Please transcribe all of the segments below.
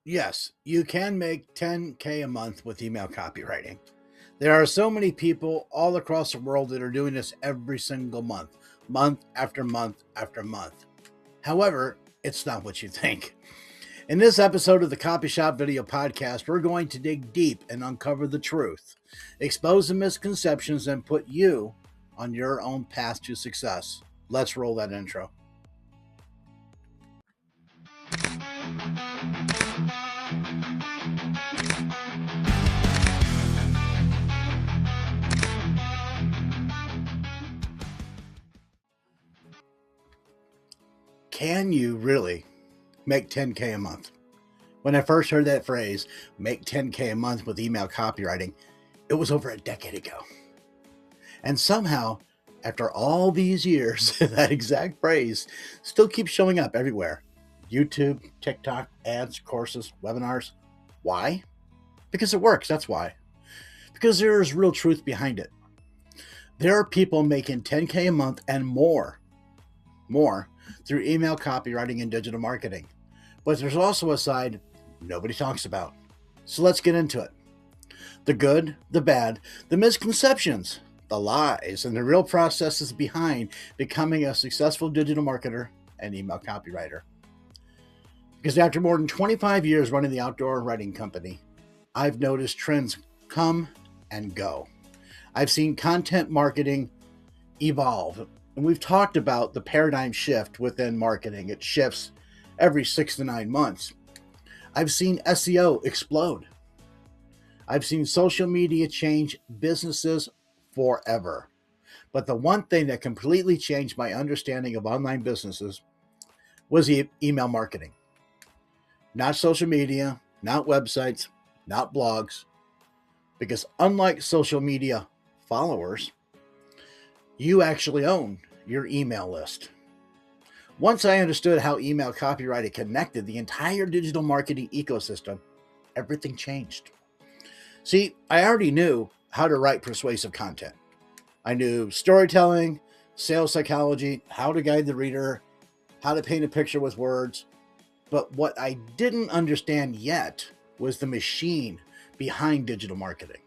Yes, you can make 10K a month with email copywriting. There are so many people all across the world that are doing this every single month, month after month after month. However, it's not what you think. In this episode of the Copy Shop Video Podcast, we're going to dig deep and uncover the truth, expose the misconceptions, and put you on your own path to success. Let's roll that intro. Can you really make 10K a month? When I first heard that phrase, make 10K a month with email copywriting, it was over a decade ago. And somehow, after all these years, that exact phrase still keeps showing up everywhere. YouTube, TikTok, ads, courses, webinars. Why? Because it works, that's why. Because there is real truth behind it. There are people making 10K a month and more through email copywriting and digital marketing. But there's also a side nobody talks about. So let's get into it. The good, the bad, the misconceptions, the lies, and the real processes behind becoming a successful digital marketer and email copywriter. Because after more than 25 years running the outdoor writing company, I've noticed trends come and go. I've seen content marketing evolve. And we've talked about the paradigm shift within marketing. It shifts every 6 to 9 months. I've seen SEO explode. I've seen social media change businesses forever. But the one thing that completely changed my understanding of online businesses was email marketing. Not social media, not websites, not blogs. Because unlike social media followers, you actually own your email list. Once I understood how email copywriting connected the entire digital marketing ecosystem, everything changed. See, I already knew how to write persuasive content. I knew storytelling, sales psychology, how to guide the reader, how to paint a picture with words. But what I didn't understand yet was the machine behind digital marketing.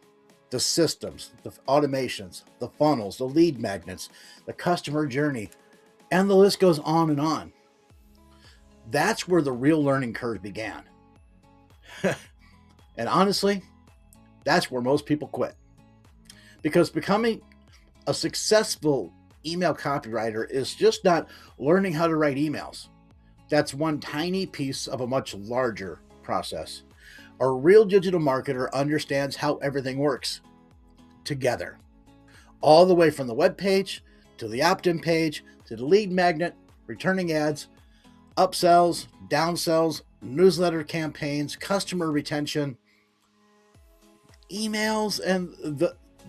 The systems, the automations, the funnels, the lead magnets, the customer journey, and the list goes on and on. That's where the real learning curve began. And honestly, that's where most people quit. Because becoming a successful email copywriter is just not learning how to write emails. That's one tiny piece of a much larger process. A real digital marketer understands how everything works together, all the way from the web page to the opt-in page to the lead magnet, returning ads, upsells, downsells, newsletter campaigns, customer retention, emails, and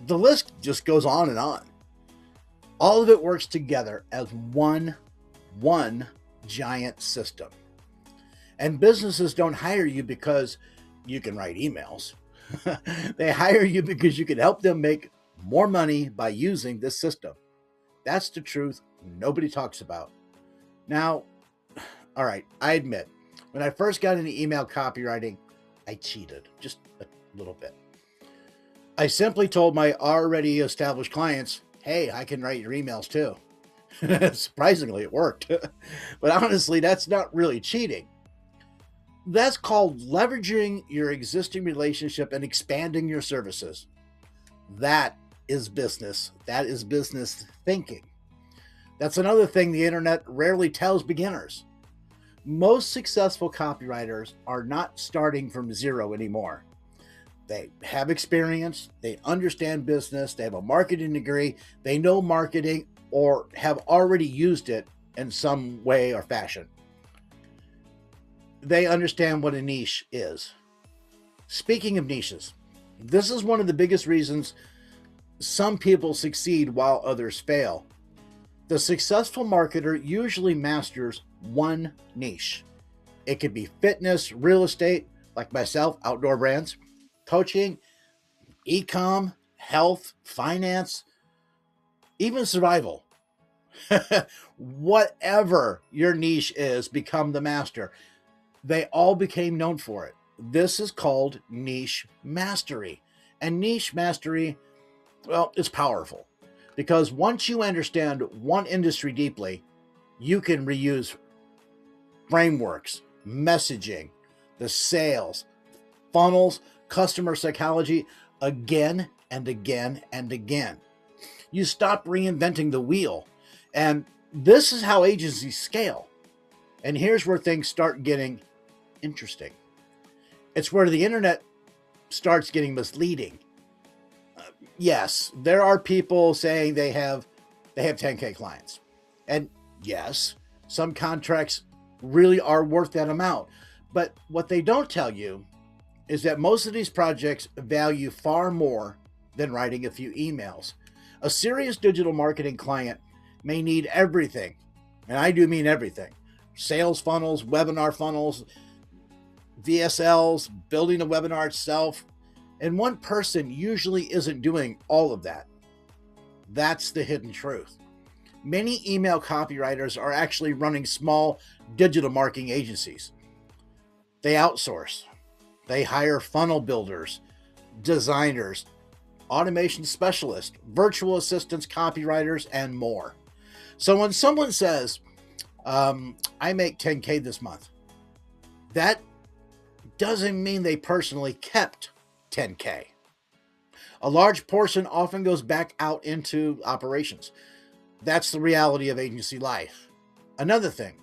the list just goes on and on. All of it works together as one giant system. And businesses don't hire you because you can write emails. They hire you because you can help them make more money by using this system. That's the truth nobody talks about. Now, all right, I admit, when I first got into email copywriting, I cheated just a little bit. I simply told my already established clients, hey, I can write your emails too. Surprisingly, it worked. But honestly, that's not really cheating. That's called leveraging your existing relationship and expanding your services. That is business. That is business thinking. That's another thing the internet rarely tells beginners. Most successful copywriters are not starting from zero anymore. They have experience, they understand business, they have a marketing degree, they know marketing, or have already used it in some way or fashion. They understand what a niche is. Speaking of niches, this is one of the biggest reasons some people succeed while others fail. The successful marketer usually masters one niche. It could be fitness, real estate, like myself, outdoor brands, coaching, e-com, health, finance, even survival. Whatever your niche is, become the master. They all became known for it. This is called niche mastery. And niche mastery, well, it's powerful because once you understand one industry deeply, you can reuse frameworks, messaging, the sales, funnels, customer psychology again and again and again. You stop reinventing the wheel. And this is how agencies scale. And here's where things start getting interesting. It's where the internet starts getting misleading. Yes, there are people saying they have 10K clients. And yes, some contracts really are worth that amount. But what they don't tell you is that most of these projects value far more than writing a few emails. A serious digital marketing client may need everything, and I do mean everything. Sales funnels, webinar funnels, VSLs, building a webinar itself, and one person usually isn't doing all of that. That's the hidden truth. Many email copywriters are actually running small digital marketing agencies. They outsource. They hire funnel builders, designers, automation specialists, virtual assistants, copywriters, and more. So when someone says, I make 10K this month, that doesn't mean they personally kept 10K. A large portion often goes back out into operations. That's the reality of agency life. Another thing,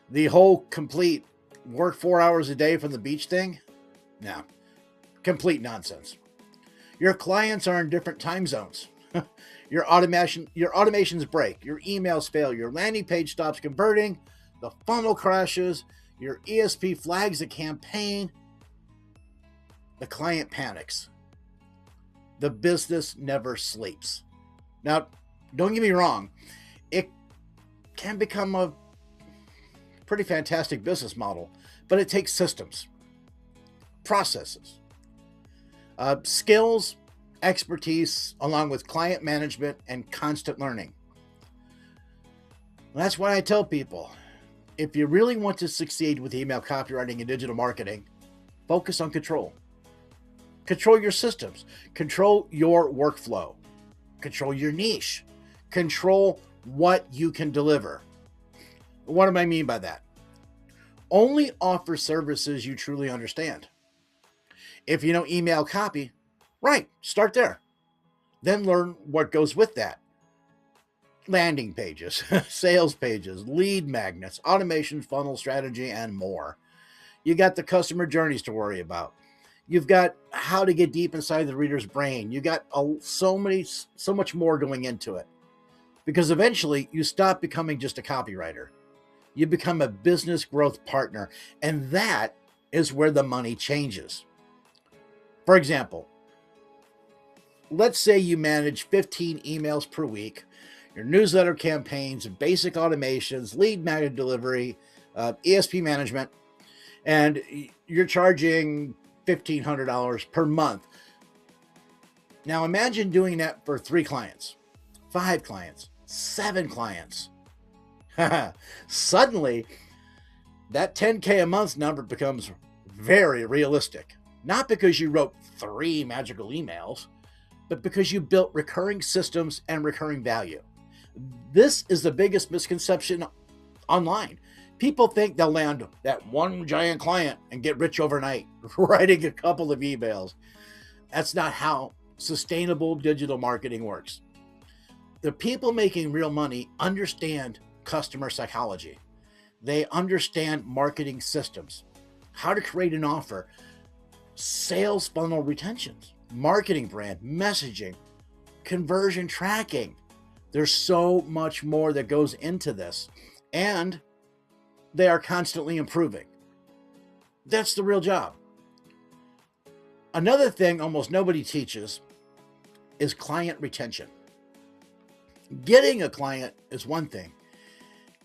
the whole complete work 4 hours a day from the beach thing, no, complete nonsense. Your clients are in different time zones. Your automations break, your emails fail, your landing page stops converting, the funnel crashes, your ESP flags a campaign, the client panics. The business never sleeps. Now, don't get me wrong, it can become a pretty fantastic business model, but it takes systems, processes, skills, expertise, along with client management and constant learning. That's why I tell people, if you really want to succeed with email copywriting and digital marketing, focus on control. Control your systems, control your workflow, control your niche, control what you can deliver. What do I mean by that? Only offer services you truly understand. If you know email copy, right, start there. Then learn what goes with that. Landing pages, sales pages, lead magnets, automation, funnel strategy, and more. You got the customer journeys to worry about. You've got how to get deep inside the reader's brain. You got so much more going into it. Because eventually you stop becoming just a copywriter. You become a business growth partner. And that is where the money changes. For example, let's say you manage 15 emails per week, your newsletter campaigns, basic automations, lead magnet delivery, ESP management, and you're charging $1,500 per month. Now imagine doing that for 3 clients, 5 clients, 7 clients. Suddenly, that 10K a month number becomes very realistic. Not because you wrote 3 magical emails, but because you built recurring systems and recurring value. This is the biggest misconception online. People think they'll land that one giant client and get rich overnight, writing a couple of emails. That's not how sustainable digital marketing works. The people making real money understand customer psychology. They understand marketing systems, how to create an offer, sales funnel retentions, marketing brand, messaging, conversion tracking. There's so much more that goes into this, and they are constantly improving. That's the real job. Another thing almost nobody teaches is client retention. Getting a client is one thing.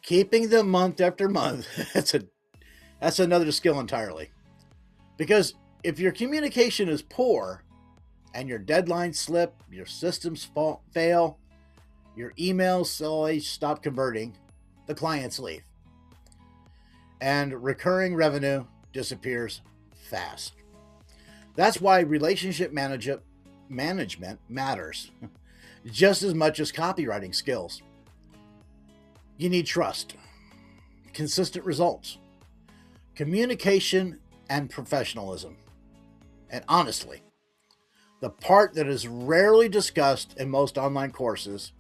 Keeping them month after month, that's another skill entirely. Because if your communication is poor and your deadlines slip, your systems fail, your emails slowly stop converting, the clients leave. And recurring revenue disappears fast. That's why relationship management matters just as much as copywriting skills. You need trust, consistent results, communication, and professionalism. And honestly, the part that is rarely discussed in most online courses,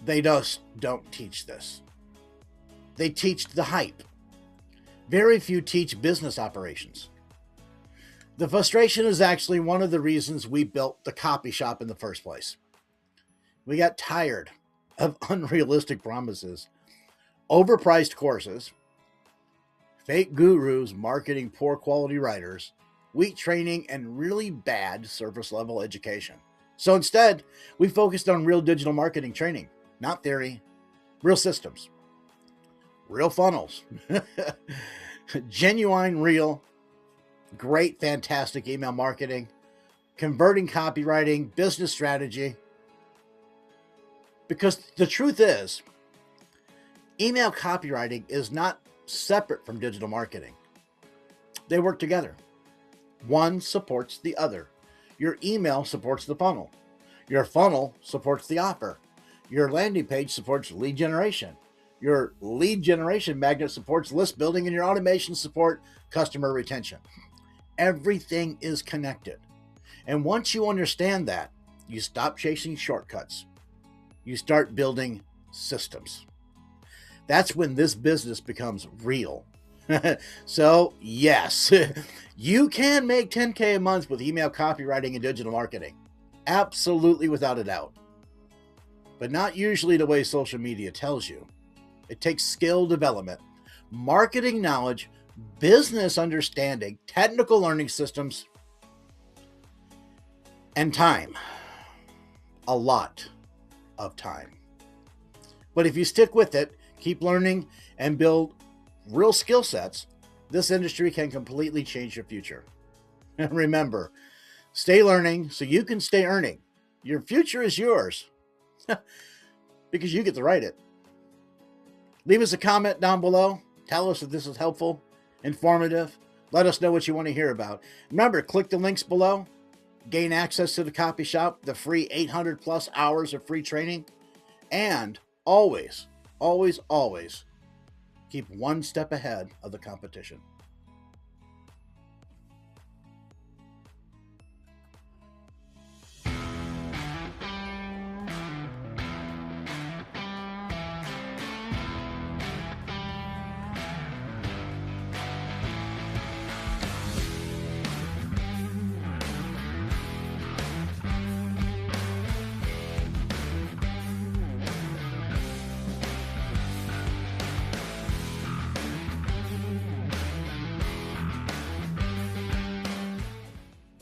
they just don't teach this. They teach the hype. Very few teach business operations. The frustration is actually one of the reasons we built the copy shop in the first place. We got tired of unrealistic promises, overpriced courses, fake gurus marketing poor quality writers, weak training, and really bad surface level education. So instead, we focused on real digital marketing training, not theory, real systems, real funnels, genuine, real, great, fantastic email marketing, converting copywriting, business strategy. Because the truth is, email copywriting is not separate from digital marketing. They work together. One supports the other. Your email supports the funnel. Your funnel supports the offer. Your landing page supports lead generation. Your lead generation magnet supports list building, and your automation support customer retention. Everything is connected. And once you understand that, you stop chasing shortcuts. You start building systems. That's when this business becomes real. So yes, you can make 10K a month with email copywriting and digital marketing. Absolutely, without a doubt. But not usually the way social media tells you. It takes skill development, marketing knowledge, business understanding, technical learning systems, and time. A lot of time. But if you stick with it, keep learning, and build real skill sets, this industry can completely change your future. And remember, stay learning so you can stay earning. Your future is yours because you get to write it. Leave us a comment down below. Tell us if this is helpful, informative. Let us know what you want to hear about. Remember, click the links below. Gain access to the copy shop, the free 800 plus hours of free training, and always, always, always keep one step ahead of the competition.